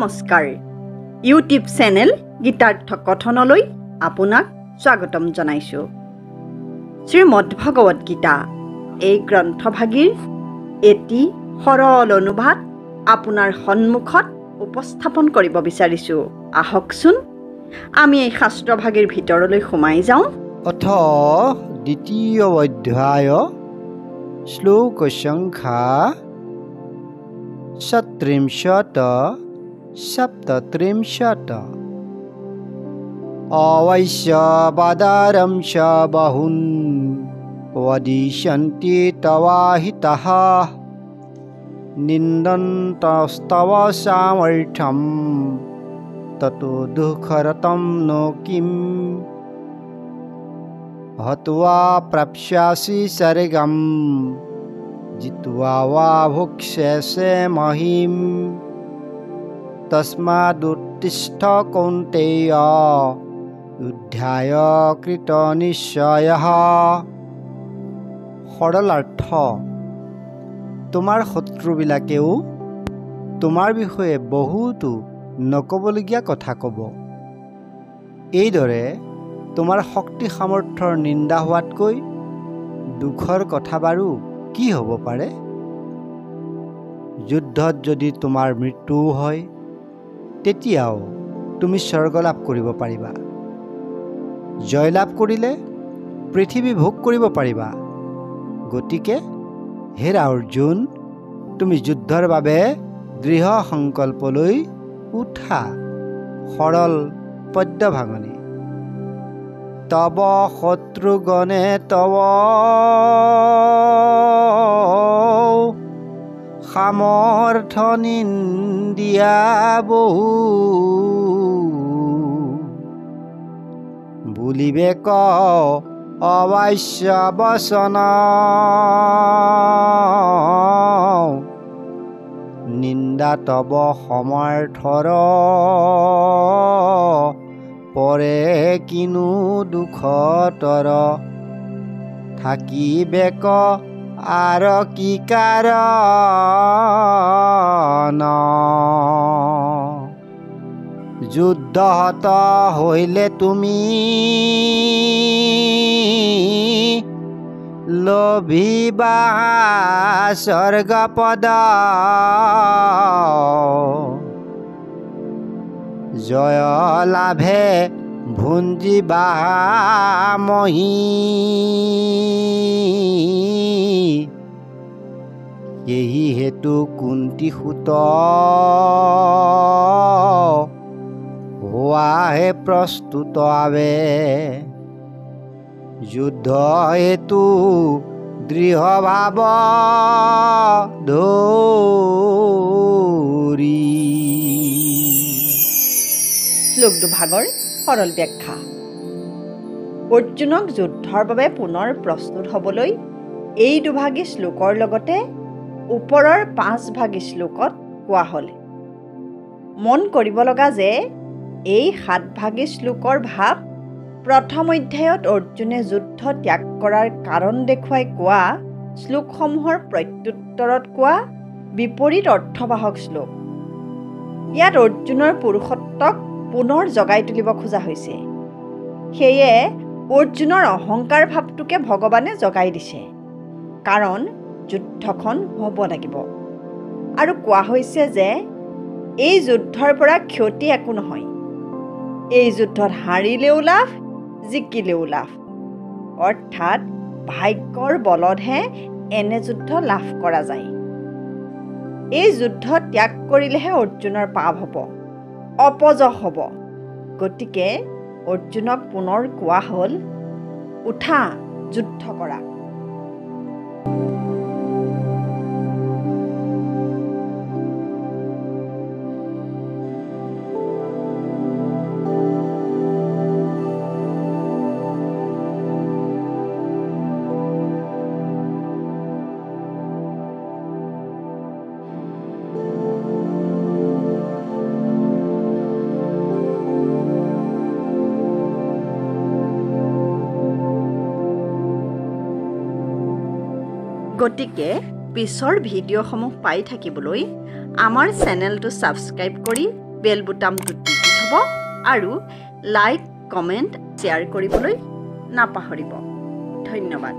নমস্কাৰ YouTube channel Gitartha কথনলৈ আপোনাক স্বাগতম জনাইছোঁ। শ্ৰীমদ্ ভগৱত গীতা এই গ্ৰন্থভাগীৰ এটি সৰল অনুবাদ আপোনাৰ সন্মুখত উপস্থাপন কৰিব বিচাৰিছোঁ। আহকচোন আমি এই শাস্ত্ৰভাগীৰ ভিতৰলৈ সোমাই যাওঁ। অথ দ্বিতীয় অধ্যায় শ্লোক সংখ্যা 37-37 অবশ্য বাদারম চ বহুন वदिष्यन्ति तवाहितः निन्दन्तस्तव सामर्थ्यं ततो दुःखरतं नो किम् हत्वा प्राप्स्यसि स्वर्गं जित्वा वा भुक्ष्यसे महीम् तस्मादुत्तिष्ठ कौन्तेय युद्धाय कृतनिश्चयः। সৰলাৰ্থ তোমাৰ শত্ৰুবিলাকেও তোমাৰ বিষয়ে বহুতো নকবলগীয়া কথা ক'ব। এইদৰে তোমাৰ শক্তি সামৰ্থ্যৰ নিন্দা হোৱাতকৈ দুখৰ কথা বাৰু কি হ'ব পাৰে? যুদ্ধত যদি তোমাৰ মৃত্যুও হয় তেতিয়াও তুমি স্বৰ্গ লাভ কৰিব পাৰিবা। জয়লাভ কৰিলে পৃথিৱী ভোগ কৰিব পাৰিবা। গতিকে হে অৰ্জুন, তুমি যুদ্ধৰ বাবে দৃঢ় সংকল্পলৈ উঠা। সৰল পদ্য ভাঙনি। তব শত্ৰুগণে তব সামৰ্থ নিন্দিয়া বহু বুলিবে ক অবশ্য বচন নিন্দা তব সমৰ্থৰ পৰে কিনো দুখতৰ থাকিবে ক আৰ কি কাৰণ যুদ্ধহত হইলে তুমি লোভিবা স্বৰ্গপদ জয় লাভে ভুঞ্জিবা মহি সেই হেতু কুন্তি সুত হোৱাহে প্ৰস্তুত আবে যুদ্ধ হেতু দৃঢ় ভাৱ ধৰি। শ্লোক দুভাগৰ সৰল ব্যাখ্যা। অৰ্জুনক যুদ্ধৰ বাবে পুনৰ প্ৰস্তুত হ'বলৈ এই দুভাগী শ্লোকৰ লগতে ওপৰৰ 5 ভাগী শ্লোকত কোৱা হ'ল। মন কৰিব লগা যে এই 7 ভাগী শ্লোকৰ ভাৱ প্ৰথম অধ্যায়ত অৰ্জুনে যুদ্ধ ত্যাগ কৰাৰ কাৰণ দেখুৱাই কোৱা শ্লোকসমূহৰ প্ৰত্যুত্তৰত কোৱা বিপৰীত অৰ্থবাহক শ্লোক। ইয়াত অৰ্জুনৰ পুৰুষত্বক পুনৰ জগাই তুলিব খোজা হৈছে। সেয়ে অৰ্জুনৰ অহংকাৰ ভাৱটোকে ভগৱানে জগাই দিছে, কাৰণ যুদ্ধখন হ'ব লাগিব। আৰু কোৱা হৈছে যে এই যুদ্ধৰ পৰা ক্ষতি একো নহয়। এই যুদ্ধত হাৰিলেও লাভ, জিকিলেও লাভ। অৰ্থাৎ ভাগ্যৰ বলতহে এনে যুদ্ধ লাভ কৰা যায়। এই যুদ্ধ ত্যাগ কৰিলেহে অৰ্জুনৰ পাপ হ'ব, অপযশ হ'ব। গতিকে অৰ্জুনক পুনৰ কোৱা হ'ল, উঠা, যুদ্ধ কৰা। গতিকে পিছৰ ভিডিঅ'সমূহ পাই থাকিবলৈ আমাৰ চেনেলটো ছাবস্ক্ৰাইব কৰি বেল বুটামটো টিপি থ'ব আৰু লাইক কমেণ্ট শ্বেয়াৰ কৰিবলৈ নাপাহৰিব। ধন্যবাদ।